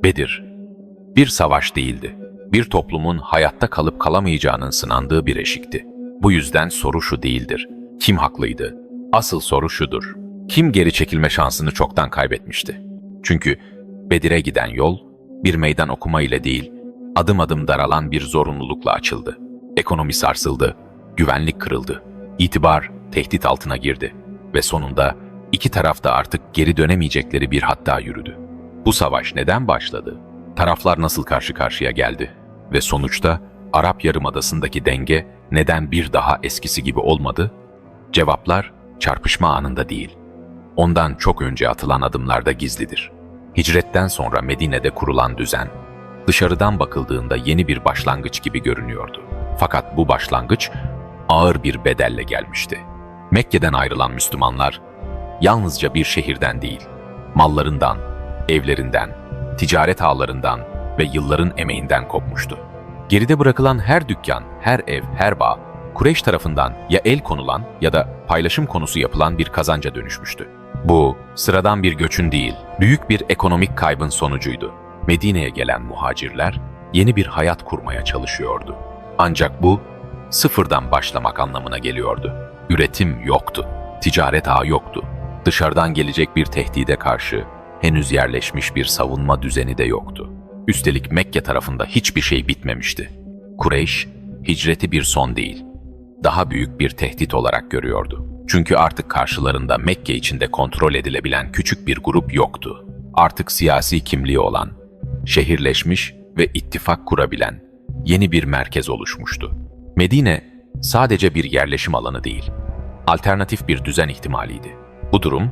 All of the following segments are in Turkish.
Bedir, bir savaş değildi. Bir toplumun hayatta kalıp kalamayacağının sınandığı bir eşikti. Bu yüzden soru şu değildir: kim haklıydı? Asıl soru şudur: kim geri çekilme şansını çoktan kaybetmişti? Çünkü Bedir'e giden yol, bir meydan okuma ile değil, adım adım daralan bir zorunlulukla açıldı. Ekonomi sarsıldı, güvenlik kırıldı, itibar tehdit altına girdi ve sonunda iki taraf da artık geri dönemeyecekleri bir hatta yürüdü. Bu savaş neden başladı? Taraflar nasıl karşı karşıya geldi? Ve sonuçta Arap Yarımadası'ndaki denge neden bir daha eskisi gibi olmadı? Cevaplar çarpışma anında değil, ondan çok önce atılan adımlarda gizlidir. Hicretten sonra Medine'de kurulan düzen, dışarıdan bakıldığında yeni bir başlangıç gibi görünüyordu. Fakat bu başlangıç ağır bir bedelle gelmişti. Mekke'den ayrılan Müslümanlar yalnızca bir şehirden değil, mallarından, evlerinden, ticaret ağlarından ve yılların emeğinden kopmuştu. Geride bırakılan her dükkan, her ev, her bağ, Kureyş tarafından ya el konulan ya da paylaşım konusu yapılan bir kazanca dönüşmüştü. Bu, sıradan bir göçün değil, büyük bir ekonomik kaybın sonucuydu. Medine'ye gelen muhacirler yeni bir hayat kurmaya çalışıyordu. Ancak bu, sıfırdan başlamak anlamına geliyordu. Üretim yoktu, ticaret ağı yoktu. Dışarıdan gelecek bir tehdide karşı henüz yerleşmiş bir savunma düzeni de yoktu. Üstelik Mekke tarafında hiçbir şey bitmemişti. Kureyş, hicreti bir son değil, daha büyük bir tehdit olarak görüyordu. Çünkü artık karşılarında Mekke içinde kontrol edilebilen küçük bir grup yoktu. Artık siyasi kimliği olan, şehirleşmiş ve ittifak kurabilen yeni bir merkez oluşmuştu. Medine sadece bir yerleşim alanı değil, alternatif bir düzen ihtimaliydi. Bu durum,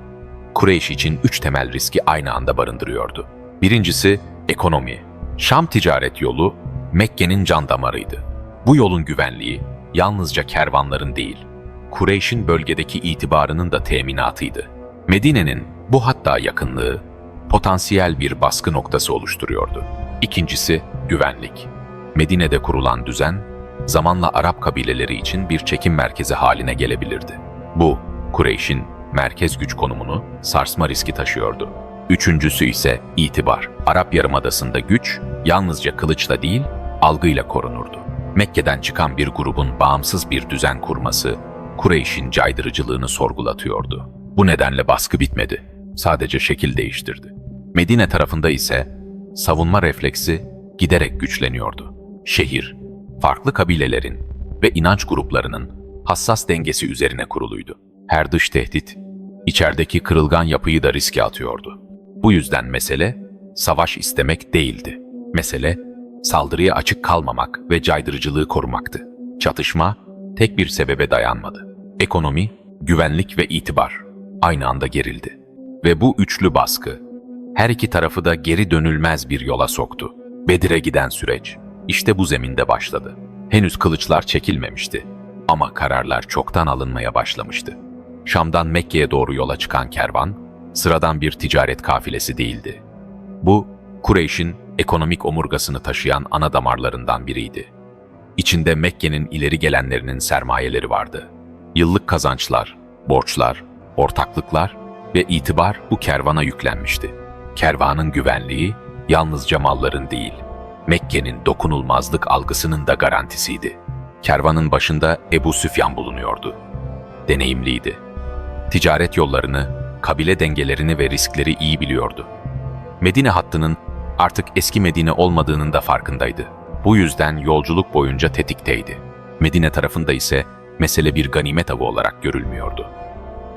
Kureyş için 3 temel riski aynı anda barındırıyordu. Birincisi, ekonomi. Şam ticaret yolu, Mekke'nin can damarıydı. Bu yolun güvenliği, yalnızca kervanların değil, Kureyş'in bölgedeki itibarının da teminatıydı. Medine'nin bu hatta yakınlığı, potansiyel bir baskı noktası oluşturuyordu. İkincisi, güvenlik. Medine'de kurulan düzen, zamanla Arap kabileleri için bir çekim merkezi haline gelebilirdi. Bu, Kureyş'in merkez güç konumunu sarsma riski taşıyordu. Üçüncüsü ise itibar. Arap Yarımadası'nda güç, yalnızca kılıçla değil, algıyla korunurdu. Mekke'den çıkan bir grubun bağımsız bir düzen kurması, Kureyş'in caydırıcılığını sorgulatıyordu. Bu nedenle baskı bitmedi, sadece şekil değiştirdi. Medine tarafında ise savunma refleksi giderek güçleniyordu. Şehir, farklı kabilelerin ve inanç gruplarının hassas dengesi üzerine kuruluydu. Her dış tehdit, içerideki kırılgan yapıyı da riske atıyordu. Bu yüzden mesele, savaş istemek değildi. Mesele, saldırıya açık kalmamak ve caydırıcılığı korumaktı. Çatışma, tek bir sebebe dayanmadı. Ekonomi, güvenlik ve itibar aynı anda gerildi. Ve bu üçlü baskı, her iki tarafı da geri dönülmez bir yola soktu. Bedir'e giden süreç, işte bu zeminde başladı. Henüz kılıçlar çekilmemişti ama kararlar çoktan alınmaya başlamıştı. Şam'dan Mekke'ye doğru yola çıkan kervan, sıradan bir ticaret kafilesi değildi. Bu, Kureyş'in ekonomik omurgasını taşıyan ana damarlarından biriydi. İçinde Mekke'nin ileri gelenlerinin sermayeleri vardı. Yıllık kazançlar, borçlar, ortaklıklar ve itibar bu kervana yüklenmişti. Kervanın güvenliği yalnızca malların değil, Mekke'nin dokunulmazlık algısının da garantisiydi. Kervanın başında Ebu Süfyan bulunuyordu. Deneyimliydi. Ticaret yollarını, kabile dengelerini ve riskleri iyi biliyordu. Medine hattının artık eski Medine olmadığının da farkındaydı. Bu yüzden yolculuk boyunca tetikteydi. Medine tarafında ise mesele bir ganimet avı olarak görülmüyordu.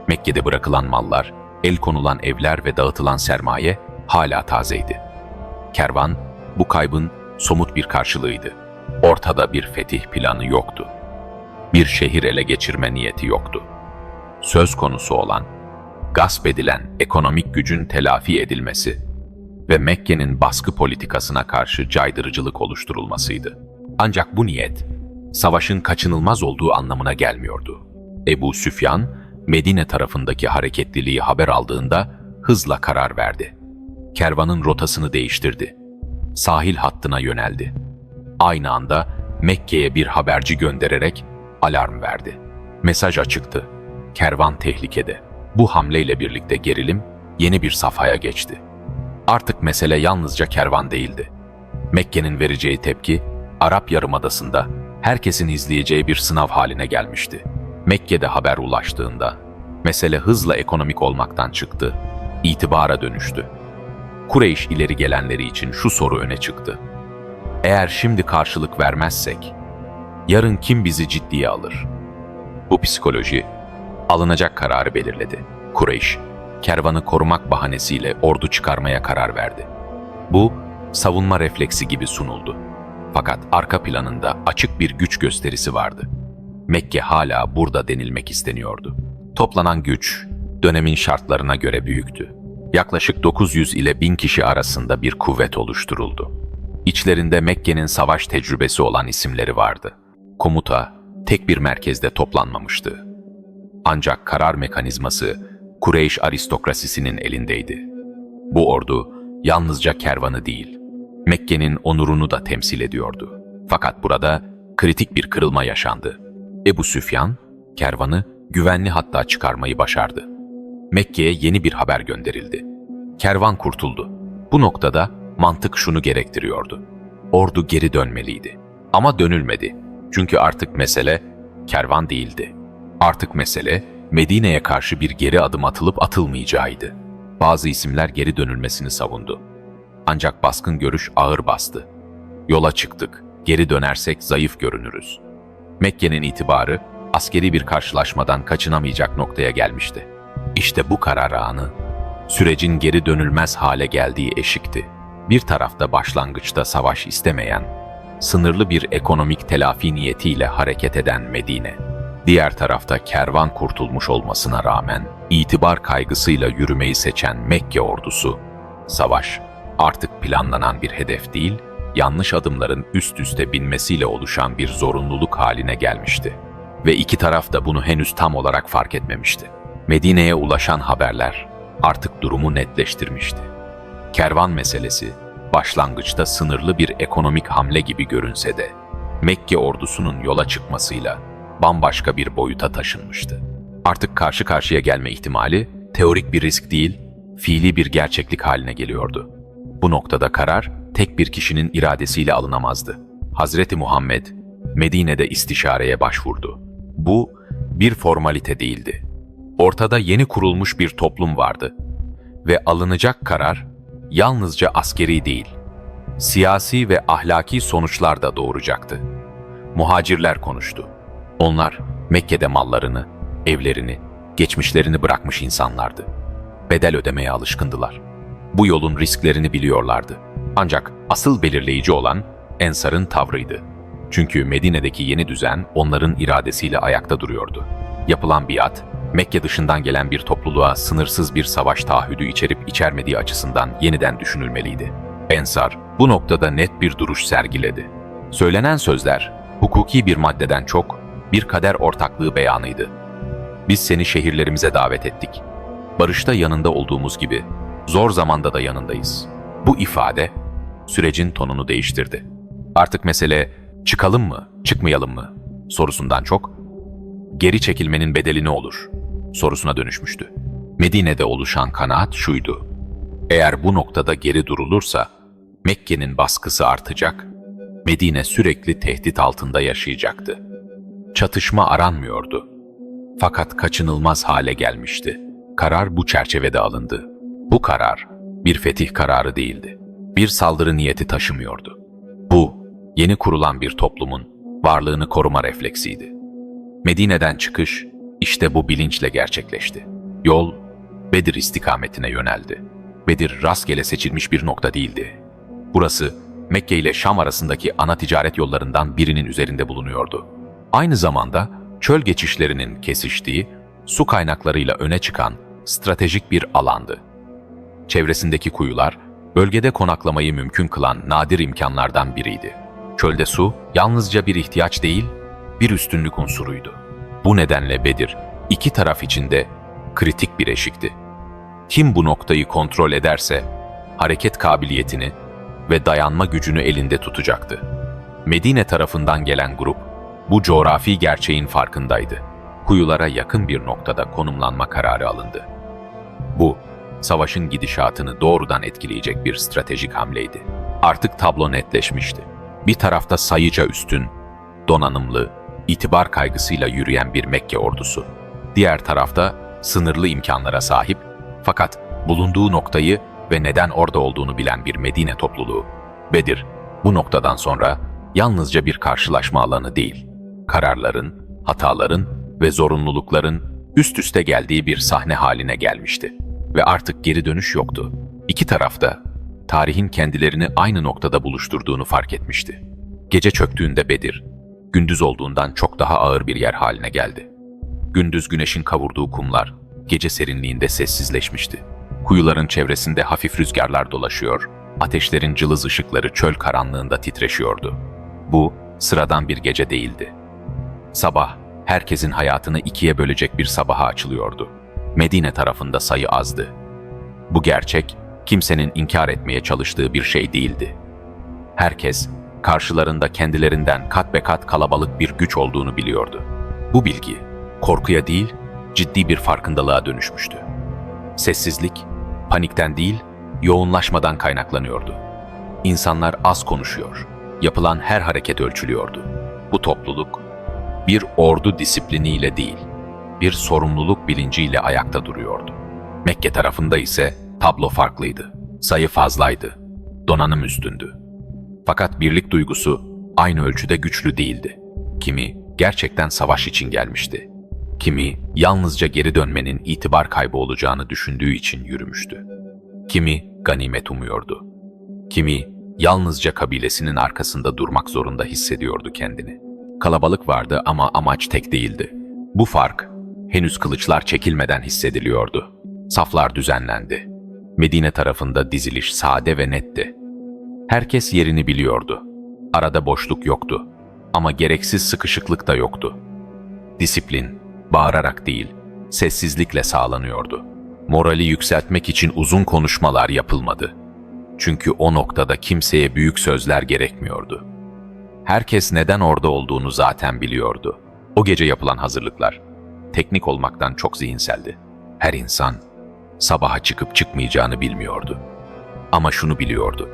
Mekke'de bırakılan mallar, el konulan evler ve dağıtılan sermaye hala tazeydi. Kervan, bu kaybın somut bir karşılığıydı. Ortada bir fetih planı yoktu. Bir şehir ele geçirme niyeti yoktu. Söz konusu olan, gasp edilen ekonomik gücün telafi edilmesi ve Mekke'nin baskı politikasına karşı caydırıcılık oluşturulmasıydı. Ancak bu niyet, savaşın kaçınılmaz olduğu anlamına gelmiyordu. Ebu Süfyan, Medine tarafındaki hareketliliği haber aldığında hızla karar verdi. Kervanın rotasını değiştirdi. Sahil hattına yöneldi. Aynı anda Mekke'ye bir haberci göndererek alarm verdi. Mesaj açıktı. Kervan tehlikede. Bu hamleyle birlikte gerilim yeni bir safhaya geçti. Artık mesele yalnızca kervan değildi. Mekke'nin vereceği tepki, Arap Yarımadası'nda herkesin izleyeceği bir sınav haline gelmişti. Mekke'de haber ulaştığında, mesele hızla ekonomik olmaktan çıktı, itibara dönüştü. Kureyş ileri gelenleri için şu soru öne çıktı: eğer şimdi karşılık vermezsek, yarın kim bizi ciddiye alır? Bu psikoloji, alınacak kararı belirledi. Kureyş, kervanı korumak bahanesiyle ordu çıkarmaya karar verdi. Bu, savunma refleksi gibi sunuldu. Fakat arka planında açık bir güç gösterisi vardı. Mekke hala burada denilmek isteniyordu. Toplanan güç, dönemin şartlarına göre büyüktü. Yaklaşık 900 ile 1000 kişi arasında bir kuvvet oluşturuldu. İçlerinde Mekke'nin savaş tecrübesi olan isimleri vardı. Komuta, tek bir merkezde toplanmamıştı. Ancak karar mekanizması Kureyş aristokrasisinin elindeydi. Bu ordu yalnızca kervanı değil, Mekke'nin onurunu da temsil ediyordu. Fakat burada kritik bir kırılma yaşandı. Ebu Süfyan, kervanı güvenli hatta çıkarmayı başardı. Mekke'ye yeni bir haber gönderildi. Kervan kurtuldu. Bu noktada mantık şunu gerektiriyordu: ordu geri dönmeliydi. Ama dönülmedi. Çünkü artık mesele kervan değildi. Artık mesele Medine'ye karşı bir geri adım atılıp atılmayacağıydı. Bazı isimler geri dönülmesini savundu. Ancak baskın görüş ağır bastı. Yola çıktık, geri dönersek zayıf görünürüz. Mekke'nin itibarı askeri bir karşılaşmadan kaçınamayacak noktaya gelmişti. İşte bu karar anı, sürecin geri dönülmez hale geldiği eşikti. Bir tarafta başlangıçta savaş istemeyen, sınırlı bir ekonomik telafi niyetiyle hareket eden Medine, diğer tarafta kervan kurtulmuş olmasına rağmen itibar kaygısıyla yürümeyi seçen Mekke ordusu. Savaş artık planlanan bir hedef değil, yanlış adımların üst üste binmesiyle oluşan bir zorunluluk haline gelmişti. Ve iki taraf da bunu henüz tam olarak fark etmemişti. Medine'ye ulaşan haberler artık durumu netleştirmişti. Kervan meselesi başlangıçta sınırlı bir ekonomik hamle gibi görünse de Mekke ordusunun yola çıkmasıyla bambaşka bir boyuta taşınmıştı. Artık karşı karşıya gelme ihtimali teorik bir risk değil, fiili bir gerçeklik haline geliyordu. Bu noktada karar tek bir kişinin iradesiyle alınamazdı. Hazreti Muhammed Medine'de istişareye başvurdu. Bu bir formalite değildi. Ortada yeni kurulmuş bir toplum vardı ve alınacak karar yalnızca askeri değil, siyasi ve ahlaki sonuçlar da doğuracaktı. Muhacirler konuştu. Onlar Mekke'de mallarını, evlerini, geçmişlerini bırakmış insanlardı. Bedel ödemeye alışkındılar. Bu yolun risklerini biliyorlardı. Ancak asıl belirleyici olan Ensar'ın tavrıydı. Çünkü Medine'deki yeni düzen onların iradesiyle ayakta duruyordu. Yapılan biat, Mekke dışından gelen bir topluluğa sınırsız bir savaş taahhüdü içerip içermediği açısından yeniden düşünülmeliydi. Ensar bu noktada net bir duruş sergiledi. Söylenen sözler, hukuki bir maddeden çok bir kader ortaklığı beyanıydı. Biz seni şehirlerimize davet ettik. Barışta yanında olduğumuz gibi zor zamanda da yanındayız. Bu ifade sürecin tonunu değiştirdi. Artık mesele çıkalım mı, çıkmayalım mı sorusundan çok geri çekilmenin bedeli ne olur sorusuna dönüşmüştü. Medine'de oluşan kanaat şuydu: eğer bu noktada geri durulursa Mekke'nin baskısı artacak, Medine sürekli tehdit altında yaşayacaktı. Çatışma aranmıyordu. Fakat kaçınılmaz hale gelmişti. Karar bu çerçevede alındı. Bu karar bir fetih kararı değildi. Bir saldırı niyeti taşımıyordu. Bu, yeni kurulan bir toplumun varlığını koruma refleksiydi. Medine'den çıkış işte bu bilinçle gerçekleşti. Yol Bedir istikametine yöneldi. Bedir rastgele seçilmiş bir nokta değildi. Burası Mekke ile Şam arasındaki ana ticaret yollarından birinin üzerinde bulunuyordu. Aynı zamanda çöl geçişlerinin kesiştiği, su kaynaklarıyla öne çıkan stratejik bir alandı. Çevresindeki kuyular, bölgede konaklamayı mümkün kılan nadir imkanlardan biriydi. Çölde su yalnızca bir ihtiyaç değil, bir üstünlük unsuruydu. Bu nedenle Bedir, iki taraf için de kritik bir eşikti. Kim bu noktayı kontrol ederse, hareket kabiliyetini ve dayanma gücünü elinde tutacaktı. Medine tarafından gelen grup, bu coğrafi gerçeğin farkındaydı. Kuyulara yakın bir noktada konumlanma kararı alındı. Bu, savaşın gidişatını doğrudan etkileyecek bir stratejik hamleydi. Artık tablo netleşmişti. Bir tarafta sayıca üstün, donanımlı, itibar kaygısıyla yürüyen bir Mekke ordusu. Diğer tarafta sınırlı imkanlara sahip fakat bulunduğu noktayı ve neden orada olduğunu bilen bir Medine topluluğu. Bedir, bu noktadan sonra yalnızca bir karşılaşma alanı değil, kararların, hataların ve zorunlulukların üst üste geldiği bir sahne haline gelmişti. Ve artık geri dönüş yoktu. İki tarafta tarihin kendilerini aynı noktada buluşturduğunu fark etmişti. Gece çöktüğünde Bedir, gündüz olduğundan çok daha ağır bir yer haline geldi. Gündüz güneşin kavurduğu kumlar, gece serinliğinde sessizleşmişti. Kuyuların çevresinde hafif rüzgarlar dolaşıyor, ateşlerin cılız ışıkları çöl karanlığında titreşiyordu. Bu, sıradan bir gece değildi. Sabah, herkesin hayatını ikiye bölecek bir sabaha açılıyordu. Medine tarafında sayı azdı. Bu gerçek, kimsenin inkar etmeye çalıştığı bir şey değildi. Herkes, karşılarında kendilerinden kat be kat kalabalık bir güç olduğunu biliyordu. Bu bilgi, korkuya değil, ciddi bir farkındalığa dönüşmüştü. Sessizlik, panikten değil, yoğunlaşmadan kaynaklanıyordu. İnsanlar az konuşuyor, yapılan her hareket ölçülüyordu. Bu topluluk, bir ordu disipliniyle değil, bir sorumluluk bilinciyle ayakta duruyordu. Mekke tarafında ise tablo farklıydı. Sayı fazlaydı, donanım üstündü. Fakat birlik duygusu aynı ölçüde güçlü değildi. Kimi gerçekten savaş için gelmişti. Kimi yalnızca geri dönmenin itibar kaybı olacağını düşündüğü için yürümüştü. Kimi ganimet umuyordu. Kimi yalnızca kabilesinin arkasında durmak zorunda hissediyordu kendini. Kalabalık vardı ama amaç tek değildi. Bu fark henüz kılıçlar çekilmeden hissediliyordu. Saflar düzenlendi. Medine tarafında diziliş sade ve netti. Herkes yerini biliyordu. Arada boşluk yoktu. Ama gereksiz sıkışıklık da yoktu. Disiplin, bağırarak değil, sessizlikle sağlanıyordu. Morali yükseltmek için uzun konuşmalar yapılmadı. Çünkü o noktada kimseye büyük sözler gerekmiyordu. Herkes neden orada olduğunu zaten biliyordu. O gece yapılan hazırlıklar, teknik olmaktan çok zihinseldi. Her insan, sabaha çıkıp çıkmayacağını bilmiyordu. Ama şunu biliyordu,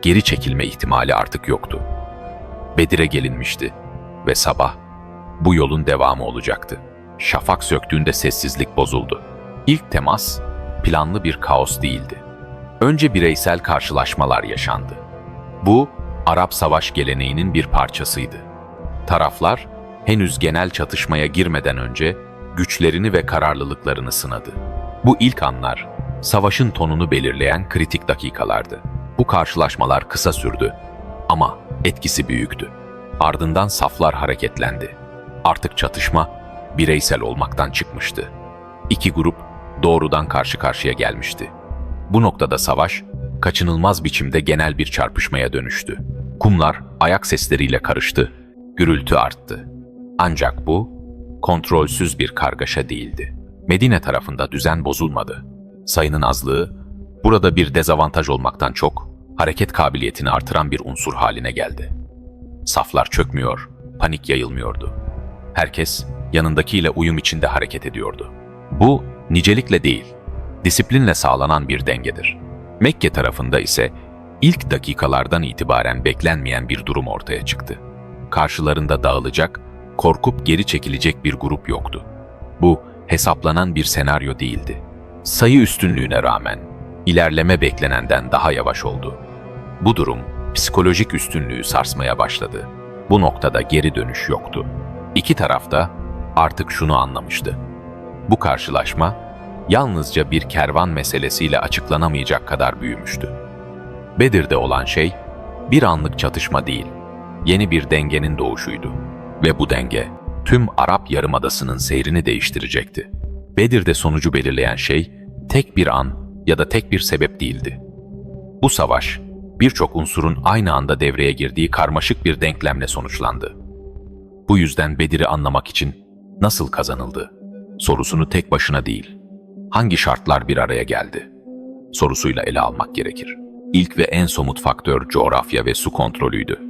geri çekilme ihtimali artık yoktu. Bedir'e gelinmişti ve sabah, bu yolun devamı olacaktı. Şafak söktüğünde sessizlik bozuldu. İlk temas, planlı bir kaos değildi. Önce bireysel karşılaşmalar yaşandı. Bu, Arap savaş geleneğinin bir parçasıydı. Taraflar, henüz genel çatışmaya girmeden önce güçlerini ve kararlılıklarını sınadı. Bu ilk anlar, savaşın tonunu belirleyen kritik dakikalardı. Bu karşılaşmalar kısa sürdü ama etkisi büyüktü. Ardından saflar hareketlendi. Artık çatışma bireysel olmaktan çıkmıştı. İki grup doğrudan karşı karşıya gelmişti. Bu noktada savaş, kaçınılmaz biçimde genel bir çarpışmaya dönüştü. Kumlar ayak sesleriyle karıştı, gürültü arttı. Ancak bu, kontrolsüz bir kargaşa değildi. Medine tarafında düzen bozulmadı. Sayının azlığı, burada bir dezavantaj olmaktan çok, hareket kabiliyetini artıran bir unsur haline geldi. Saflar çökmüyor, panik yayılmıyordu. Herkes yanındakiyle uyum içinde hareket ediyordu. Bu, nicelikle değil, disiplinle sağlanan bir dengedir. Mekke tarafında ise ilk dakikalardan itibaren beklenmeyen bir durum ortaya çıktı. Karşılarında dağılacak, korkup geri çekilecek bir grup yoktu. Bu, hesaplanan bir senaryo değildi. Sayı üstünlüğüne rağmen ilerleme beklenenden daha yavaş oldu. Bu durum psikolojik üstünlüğü sarsmaya başladı. Bu noktada geri dönüş yoktu. İki taraf da artık şunu anlamıştı. Bu karşılaşma yalnızca bir kervan meselesiyle açıklanamayacak kadar büyümüştü. Bedir'de olan şey bir anlık çatışma değil, yeni bir dengenin doğuşuydu. Ve bu denge tüm Arap Yarımadası'nın seyrini değiştirecekti. Bedir'de sonucu belirleyen şey tek bir an ya da tek bir sebep değildi. Bu savaş birçok unsurun aynı anda devreye girdiği karmaşık bir denklemle sonuçlandı. Bu yüzden Bedir'i anlamak için nasıl kazanıldı sorusunu tek başına değil, hangi şartlar bir araya geldi sorusuyla ele almak gerekir. İlk ve en somut faktör coğrafya ve su kontrolüydü.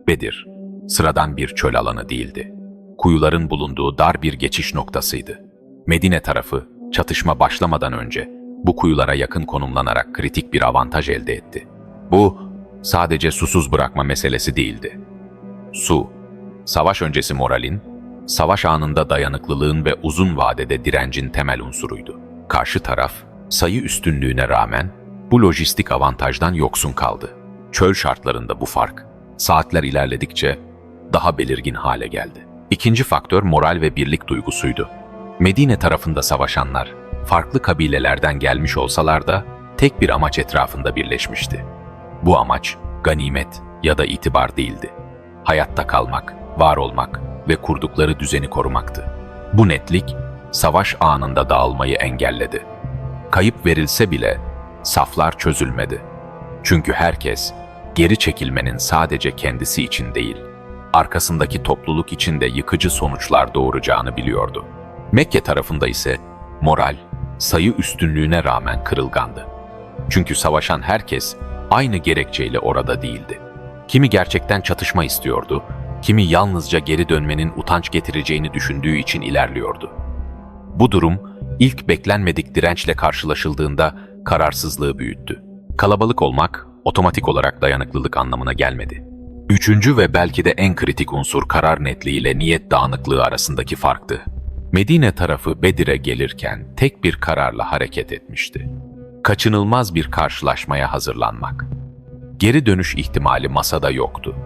Bedir, sıradan bir çöl alanı değildi. Kuyuların bulunduğu dar bir geçiş noktasıydı. Medine tarafı, çatışma başlamadan önce Bu kuyulara yakın konumlanarak kritik bir avantaj elde etti. Bu sadece susuz bırakma meselesi değildi. Su, savaş öncesi moralin, savaş anında dayanıklılığın ve uzun vadede direncin temel unsuruydu. Karşı taraf, sayı üstünlüğüne rağmen bu lojistik avantajdan yoksun kaldı. Çöl şartlarında bu fark, saatler ilerledikçe daha belirgin hale geldi. İkinci faktör moral ve birlik duygusuydu. Medine tarafında savaşanlar, farklı kabilelerden gelmiş olsalar da tek bir amaç etrafında birleşmişti. Bu amaç, ganimet ya da itibar değildi. Hayatta kalmak, var olmak ve kurdukları düzeni korumaktı. Bu netlik, savaş anında dağılmayı engelledi. Kayıp verilse bile saflar çözülmedi. Çünkü herkes geri çekilmenin sadece kendisi için değil, arkasındaki topluluk için de yıkıcı sonuçlar doğuracağını biliyordu. Mekke tarafında ise moral, sayı üstünlüğüne rağmen kırılgandı. Çünkü savaşan herkes aynı gerekçeyle orada değildi. Kimi gerçekten çatışma istiyordu, kimi yalnızca geri dönmenin utanç getireceğini düşündüğü için ilerliyordu. Bu durum ilk beklenmedik dirençle karşılaşıldığında kararsızlığı büyüttü. Kalabalık olmak otomatik olarak dayanıklılık anlamına gelmedi. Üçüncü ve belki de en kritik unsur karar netliği ile niyet dağınıklığı arasındaki farktı. Medine tarafı Bedir'e gelirken tek bir kararla hareket etmişti. Kaçınılmaz bir karşılaşmaya hazırlanmak. Geri dönüş ihtimali masada yoktu.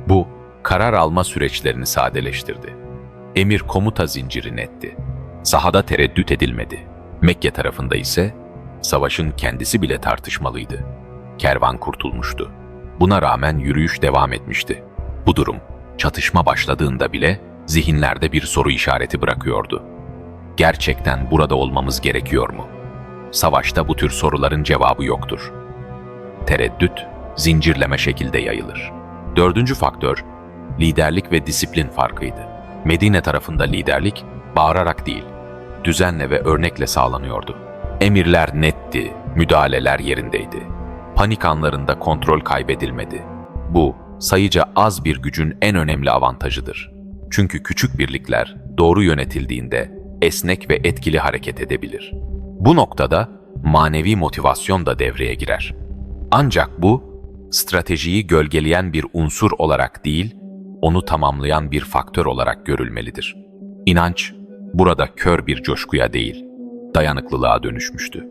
Bu, karar alma süreçlerini sadeleştirdi. Emir komuta zinciri netti. Sahada tereddüt edilmedi. Mekke tarafında ise savaşın kendisi bile tartışmalıydı. Kervan kurtulmuştu. Buna rağmen yürüyüş devam etmişti. Bu durum, çatışma başladığında bile zihinlerde bir soru işareti bırakıyordu. Gerçekten burada olmamız gerekiyor mu? Savaşta bu tür soruların cevabı yoktur. Tereddüt, zincirleme şekilde yayılır. Dördüncü faktör, liderlik ve disiplin farkıydı. Medine tarafında liderlik, bağırarak değil, düzenle ve örnekle sağlanıyordu. Emirler netti, müdahaleler yerindeydi. Panik anlarında kontrol kaybedilmedi. Bu, sayıca az bir gücün en önemli avantajıdır. Çünkü küçük birlikler doğru yönetildiğinde esnek ve etkili hareket edebilir. Bu noktada manevi motivasyon da devreye girer. Ancak bu, stratejiyi gölgeleyen bir unsur olarak değil, onu tamamlayan bir faktör olarak görülmelidir. İnanç, burada kör bir coşkuya değil, dayanıklılığa dönüşmüştü.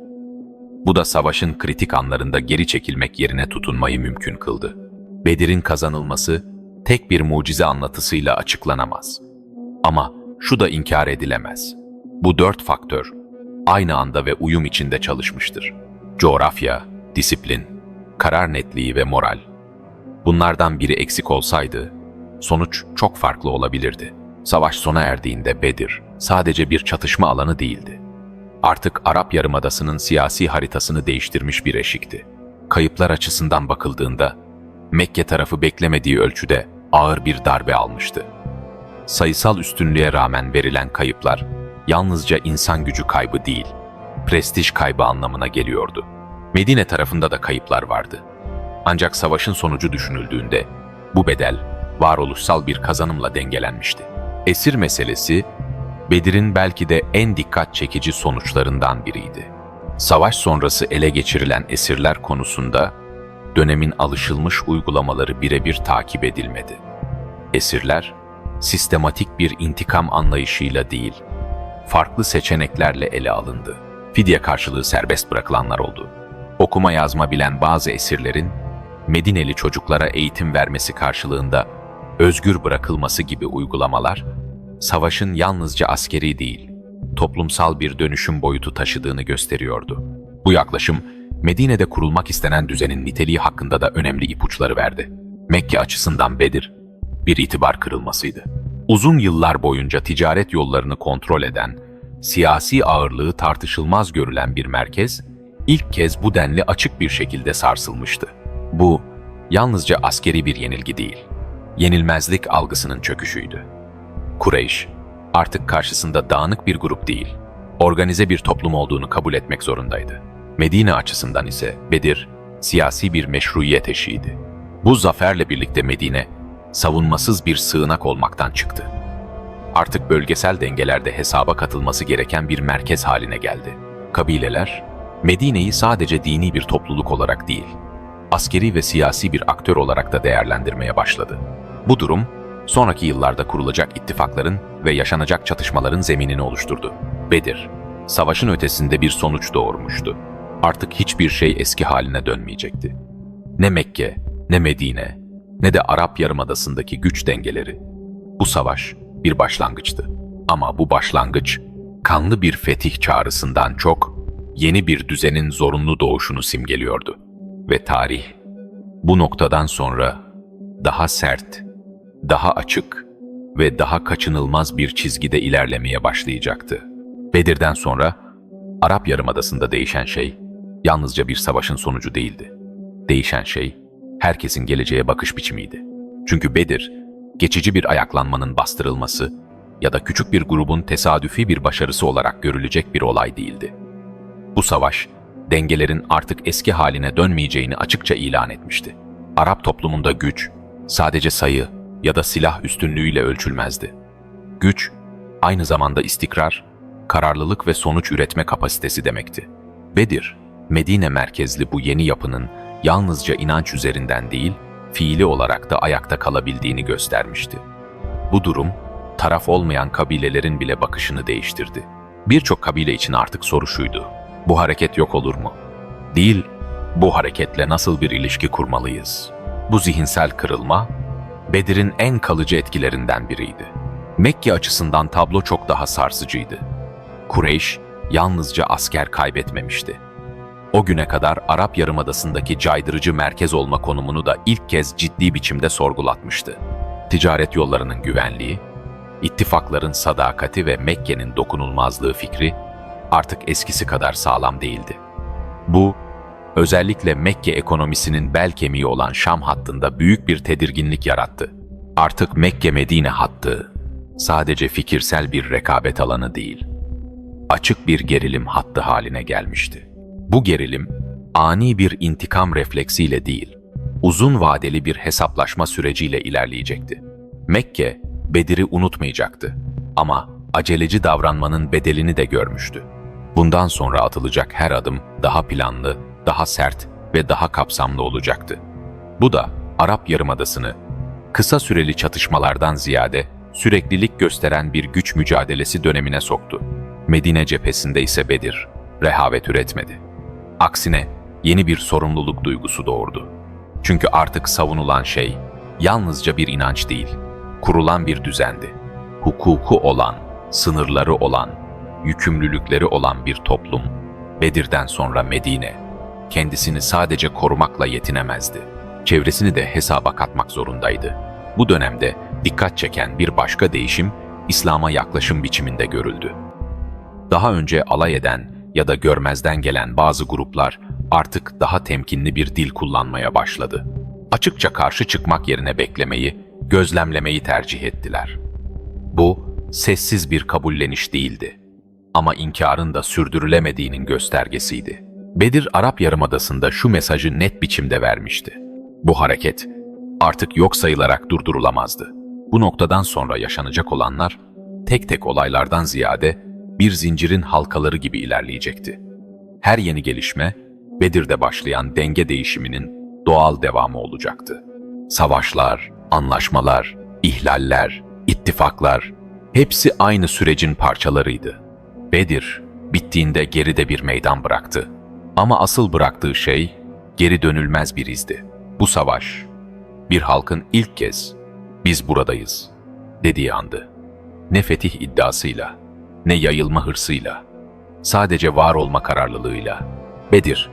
Bu da savaşın kritik anlarında geri çekilmek yerine tutunmayı mümkün kıldı. Bedir'in kazanılması tek bir mucize anlatısıyla açıklanamaz. Ama şu da inkar edilemez. Bu dört faktör aynı anda ve uyum içinde çalışmıştır. Coğrafya, disiplin, karar netliği ve moral. Bunlardan biri eksik olsaydı, sonuç çok farklı olabilirdi. Savaş sona erdiğinde Bedir sadece bir çatışma alanı değildi. Artık Arap Yarımadası'nın siyasi haritasını değiştirmiş bir eşikti. Kayıplar açısından bakıldığında, Mekke tarafı beklemediği ölçüde ağır bir darbe almıştı. Sayısal üstünlüğe rağmen verilen kayıplar, yalnızca insan gücü kaybı değil, prestij kaybı anlamına geliyordu. Medine tarafında da kayıplar vardı. Ancak savaşın sonucu düşünüldüğünde, bu bedel, varoluşsal bir kazanımla dengelenmişti. Esir meselesi, Bedir'in belki de en dikkat çekici sonuçlarından biriydi. Savaş sonrası ele geçirilen esirler konusunda dönemin alışılmış uygulamaları birebir takip edilmedi. Esirler, sistematik bir intikam anlayışıyla değil, farklı seçeneklerle ele alındı. Fidye karşılığı serbest bırakılanlar oldu. Okuma yazma bilen bazı esirlerin, Medineli çocuklara eğitim vermesi karşılığında özgür bırakılması gibi uygulamalar, savaşın yalnızca askeri değil, toplumsal bir dönüşüm boyutu taşıdığını gösteriyordu. Bu yaklaşım, Medine'de kurulmak istenen düzenin niteliği hakkında da önemli ipuçları verdi. Mekke açısından Bedir, bir itibar kırılmasıydı. Uzun yıllar boyunca ticaret yollarını kontrol eden, siyasi ağırlığı tartışılmaz görülen bir merkez, ilk kez bu denli açık bir şekilde sarsılmıştı. Bu, yalnızca askeri bir yenilgi değil, yenilmezlik algısının çöküşüydü. Kureyş, artık karşısında dağınık bir grup değil, organize bir toplum olduğunu kabul etmek zorundaydı. Medine açısından ise Bedir, siyasi bir meşruiyet eşiğiydi. Bu zaferle birlikte Medine, savunmasız bir sığınak olmaktan çıktı. Artık bölgesel dengelerde hesaba katılması gereken bir merkez haline geldi. Kabileler, Medine'yi sadece dini bir topluluk olarak değil, askeri ve siyasi bir aktör olarak da değerlendirmeye başladı. Bu durum, sonraki yıllarda kurulacak ittifakların ve yaşanacak çatışmaların zeminini oluşturdu. Bedir, savaşın ötesinde bir sonuç doğurmuştu. Artık hiçbir şey eski haline dönmeyecekti. Ne Mekke, ne Medine, ne de Arap Yarımadası'ndaki güç dengeleri. Bu savaş bir başlangıçtı. Ama bu başlangıç, kanlı bir fetih çağrısından çok, yeni bir düzenin zorunlu doğuşunu simgeliyordu. Ve tarih, bu noktadan sonra daha sert, daha açık ve daha kaçınılmaz bir çizgide ilerlemeye başlayacaktı. Bedir'den sonra Arap Yarımadası'nda değişen şey yalnızca bir savaşın sonucu değildi. Değişen şey herkesin geleceğe bakış biçimiydi. Çünkü Bedir, geçici bir ayaklanmanın bastırılması ya da küçük bir grubun tesadüfi bir başarısı olarak görülecek bir olay değildi. Bu savaş, dengelerin artık eski haline dönmeyeceğini açıkça ilan etmişti. Arap toplumunda güç, sadece sayı ya da silah üstünlüğüyle ölçülmezdi. Güç, aynı zamanda istikrar, kararlılık ve sonuç üretme kapasitesi demekti. Bedir, Medine merkezli bu yeni yapının yalnızca inanç üzerinden değil, fiili olarak da ayakta kalabildiğini göstermişti. Bu durum, taraf olmayan kabilelerin bile bakışını değiştirdi. Birçok kabile için artık soru şuydu: bu hareket yok olur mu? Değil, bu hareketle nasıl bir ilişki kurmalıyız? Bu zihinsel kırılma, Bedir'in en kalıcı etkilerinden biriydi. Mekke açısından tablo çok daha sarsıcıydı. Kureyş, yalnızca asker kaybetmemişti. O güne kadar Arap Yarımadası'ndaki caydırıcı merkez olma konumunu da ilk kez ciddi biçimde sorgulatmıştı. Ticaret yollarının güvenliği, ittifakların sadakati ve Mekke'nin dokunulmazlığı fikri artık eskisi kadar sağlam değildi. Bu, özellikle Mekke ekonomisinin bel kemiği olan Şam hattında büyük bir tedirginlik yarattı. Artık Mekke-Medine hattı sadece fikirsel bir rekabet alanı değil, açık bir gerilim hattı haline gelmişti. Bu gerilim, ani bir intikam refleksiyle değil, uzun vadeli bir hesaplaşma süreciyle ilerleyecekti. Mekke, Bedir'i unutmayacaktı ama aceleci davranmanın bedelini de görmüştü. Bundan sonra atılacak her adım daha planlı, daha sert ve daha kapsamlı olacaktı. Bu da Arap Yarımadası'nı kısa süreli çatışmalardan ziyade süreklilik gösteren bir güç mücadelesi dönemine soktu. Medine cephesinde ise Bedir rehavet üretmedi. Aksine yeni bir sorumluluk duygusu doğurdu. Çünkü artık savunulan şey yalnızca bir inanç değil, kurulan bir düzendi. Hukuku olan, sınırları olan, yükümlülükleri olan bir toplum. Bedir'den sonra Medine, kendisini sadece korumakla yetinemezdi. Çevresini de hesaba katmak zorundaydı. Bu dönemde dikkat çeken bir başka değişim, İslam'a yaklaşım biçiminde görüldü. Daha önce alay eden ya da görmezden gelen bazı gruplar artık daha temkinli bir dil kullanmaya başladı. Açıkça karşı çıkmak yerine beklemeyi, gözlemlemeyi tercih ettiler. Bu, sessiz bir kabulleniş değildi. Ama inkarın da sürdürülemediğinin göstergesiydi. Bedir, Arap Yarımadası'nda şu mesajı net biçimde vermişti: bu hareket artık yok sayılarak durdurulamazdı. Bu noktadan sonra yaşanacak olanlar, tek tek olaylardan ziyade bir zincirin halkaları gibi ilerleyecekti. Her yeni gelişme, Bedir'de başlayan denge değişiminin doğal devamı olacaktı. Savaşlar, anlaşmalar, ihlaller, ittifaklar, hepsi aynı sürecin parçalarıydı. Bedir, bittiğinde geride bir meydan bıraktı. Ama asıl bıraktığı şey, geri dönülmez bir izdi. Bu savaş, bir halkın ilk kez, "biz buradayız" dediği andı. Ne fetih iddiasıyla, ne yayılma hırsıyla, sadece var olma kararlılığıyla. Bedir,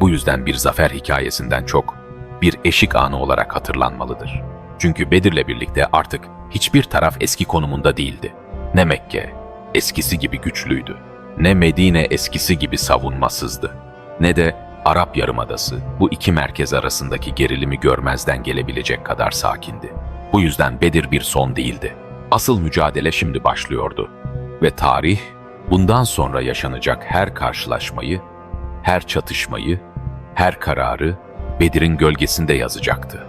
bu yüzden bir zafer hikayesinden çok, bir eşik anı olarak hatırlanmalıdır. Çünkü Bedir'le birlikte artık hiçbir taraf eski konumunda değildi. Ne Mekke eskisi gibi güçlüydü, ne Medine eskisi gibi savunmasızdı, ne de Arap Yarımadası bu iki merkez arasındaki gerilimi görmezden gelebilecek kadar sakindi. Bu yüzden Bedir bir son değildi. Asıl mücadele şimdi başlıyordu. Ve tarih, bundan sonra yaşanacak her karşılaşmayı, her çatışmayı, her kararı Bedir'in gölgesinde yazacaktı.